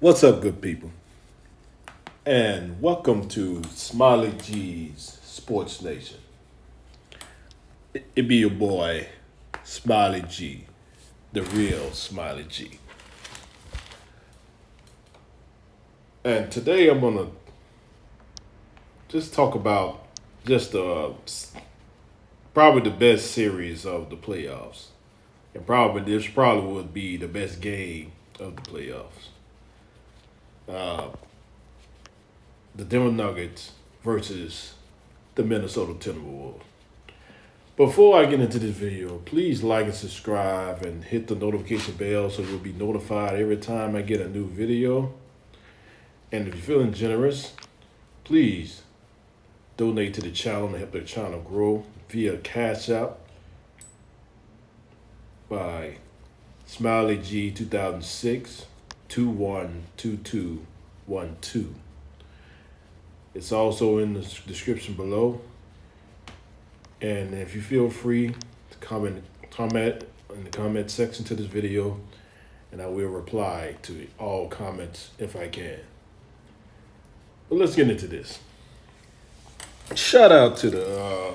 What's up, good people? And welcome to Smiley G's Sports Nation. It be your boy, Smiley G, the real Smiley G. And today I'm gonna just talk about just probably the best series of the playoffs, and probably this probably would be the best game of the playoffs. Uh, the Denver Nuggets versus the Minnesota Timberwolves. Before I get into this video, please like and subscribe and hit the notification bell so you'll be notified every time I get a new video. And if you're feeling generous, please donate to the channel and help the channel grow via Cash App by Smiley G 2006 212212. It's also in the description below. And if you feel free to comment in the comment section to this video, and I will reply to all comments if I can. But let's get into this. Shout out to the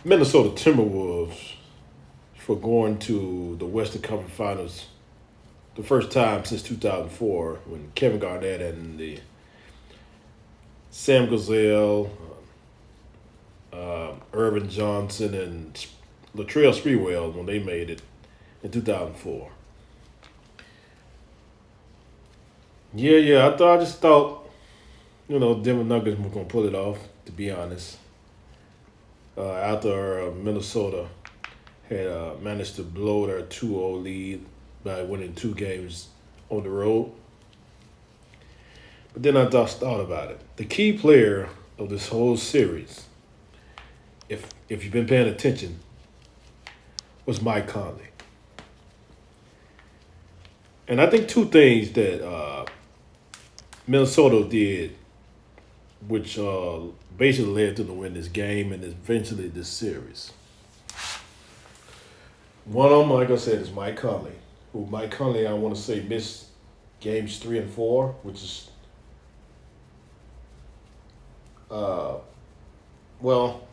Minnesota Timberwolves for going to the Western Conference Finals the first time since 2004 when Kevin Garnett and the Sam Gazelle, Irvin Johnson, and Latrell Sprewell when they made it in 2004. I just thought, Denver Nuggets were going to pull it off, to be honest. After Minnesota had managed to blow their 2-0 lead by winning 2 games on the road. But then I just thought about it. The key player of this whole series, if you've been paying attention, was Mike Conley. And I think 2 things that Minnesota did, which basically led to the win this game and eventually this series. One of them, like I said, is Mike Conley. Mike Conley, I want to say, missed games 3 and 4, which is I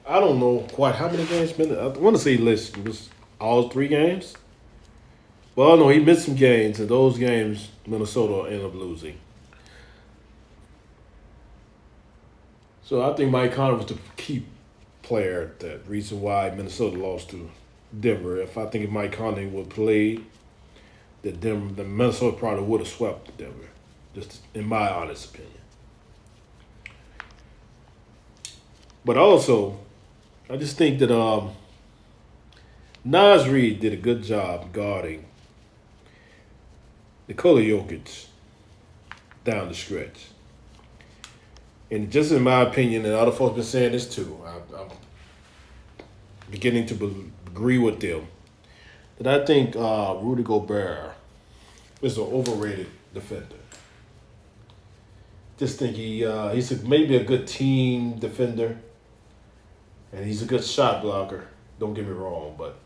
don't know quite how many games. I want to say he missed all 3 games. Well, no, he missed some games, and those games Minnesota ended up losing. So I think Mike Conley was the key player, the reason why Minnesota lost to Denver. If Mike Conley would play, the Minnesota probably would have swept Denver, just in my honest opinion. But also, I just think that Naz Reid did a good job guarding Nikola Jokic down the stretch. And just in my opinion, and other folks have been saying this too, I'm beginning to agree with them, that I think Rudy Gobert is an overrated defender. Just think he's maybe a good team defender, and he's a good shot blocker. Don't get me wrong, but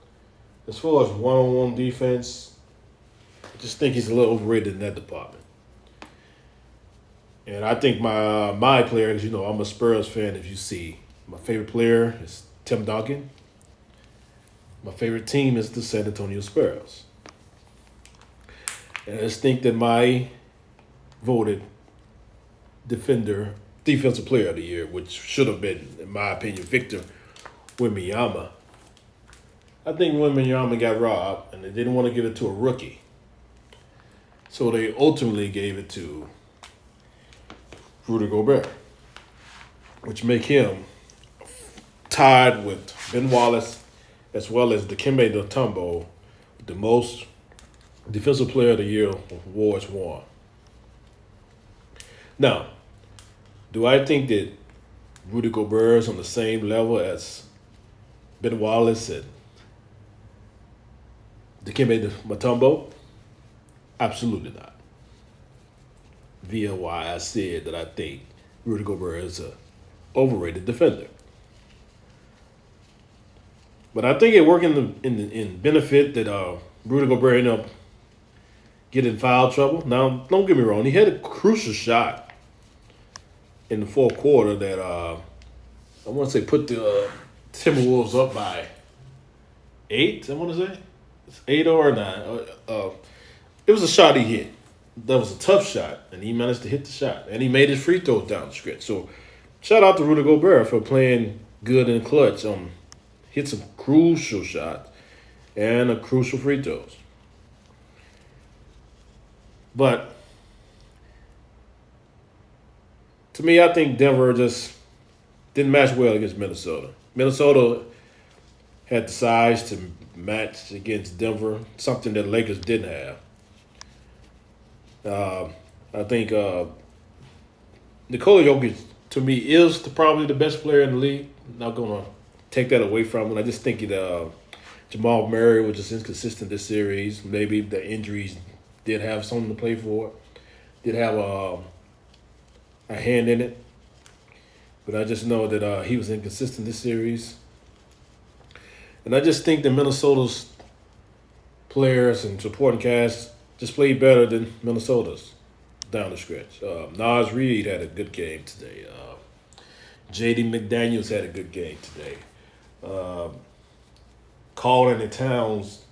as far as one-on-one defense, I just think he's a little overrated in that department. And I think my players, I'm a Spurs fan. If you see, my favorite player is Tim Duncan. My favorite team is the San Antonio Spurs. And I just think that my voted defensive player of the year, which should have been, in my opinion, Victor Wembanyama. I think Wembanyama got robbed, and they didn't want to give it to a rookie. So they ultimately gave it to Rudy Gobert, which make him tied with Ben Wallace as well as Dikembe Mutombo, the most defensive player of the year awards won. Now, do I think that Rudy Gobert is on the same level as Ben Wallace and Dikembe Mutombo? Absolutely not. Via why I said that I think Rudy Gobert is an overrated defender. But I think it worked in benefit that Rudy Gobert ended up get in foul trouble. Now, don't get me wrong, he had a crucial shot in the fourth quarter that I want to say put the Timberwolves up by 8. I want to say it's 8 or 9. It was a shot he hit. That was a tough shot, and he managed to hit the shot, and he made his free throws down the stretch. So, shout out to Rudy Gobert for playing good and clutch. Hit some crucial shots and a crucial free throws. But to me, I think Denver just didn't match well against Minnesota. Minnesota had the size to match against Denver, something that Lakers didn't have. I think Nikola Jokic, to me, is probably the best player in the league. I'm not going to take that away from him. I just think Jamal Murray was just inconsistent this series. Maybe the injuries did have something to play for. Did have a hand in it. But I just know that he was inconsistent this series. And I just think that Minnesota's players and supporting cast just played better than Minnesota's down the stretch. Nas Reed had a good game today. J.D. McDaniels had a good game today. Carlton and Towns,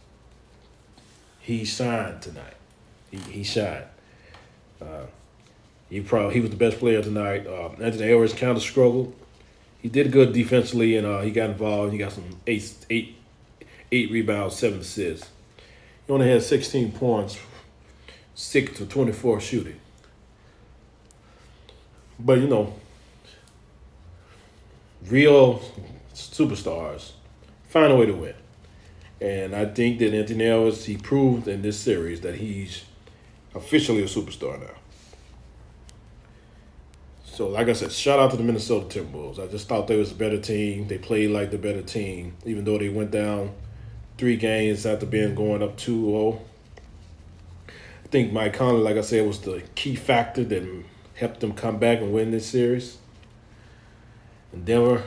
he shined tonight. He shined. He was the best player tonight. Anthony Edwards kind of struggled. He did good defensively, and he got involved. He got some eight rebounds, 7 assists. He only had 16 points, 6 to 24 shooting. But real superstars find a way to win, and I think that Anthony Edwards, he proved in this series that he's officially a superstar now. So, like I said, shout out to the Minnesota Timberwolves. I just thought they was a better team. They played like the better team, even though they went down 3 games after going up 2-0. I think Mike Conley, like I said, was the key factor that helped them come back and win this series. In Denver,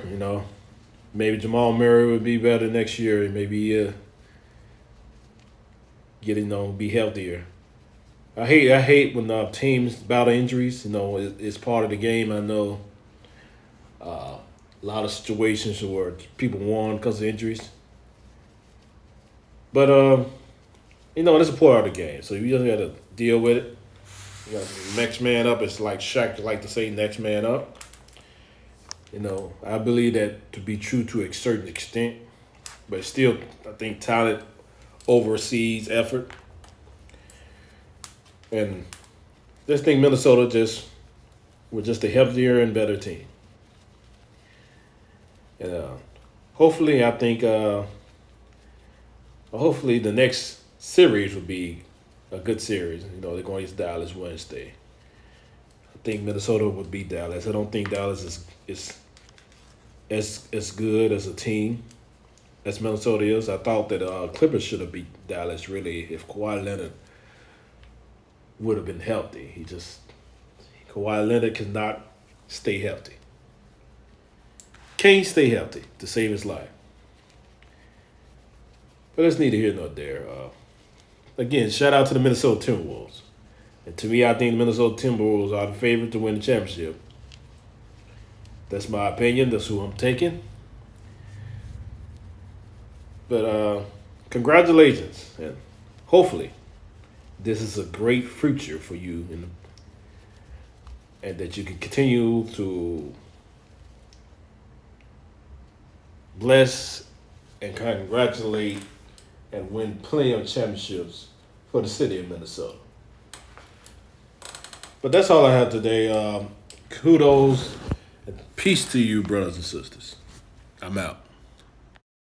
maybe Jamal Murray would be better next year, and maybe be healthier. I hate when teams battle injuries. It's part of the game. I know a lot of situations where people won because of injuries. But it's a part of the game, so you just got to deal with it. You got next man up. It's like Shaq like to say, next man up. I believe that to be true to a certain extent, but still, I think talent oversees effort. And this thing, Minnesota was just a healthier and better team. And hopefully, I think, hopefully the next series will be a good series. They're going to Dallas Wednesday. I think Minnesota would beat Dallas. I don't think Dallas is as good as a team as Minnesota is. I thought that Clippers should have beat Dallas, really, if Kawhi Leonard would have been healthy. Kawhi Leonard cannot stay healthy. Can't stay healthy to save his life. But that's neither here nor there. Again, shout out to the Minnesota Timberwolves. And to me, I think the Minnesota Timberwolves are the favorite to win the championship. That's my opinion. That's who I'm taking. But congratulations. And hopefully, this is a great future for you, and that you can continue to bless and congratulate and win plenty of championships for the city of Minnesota. But that's all I have today. Kudos and peace to you, brothers and sisters. I'm out.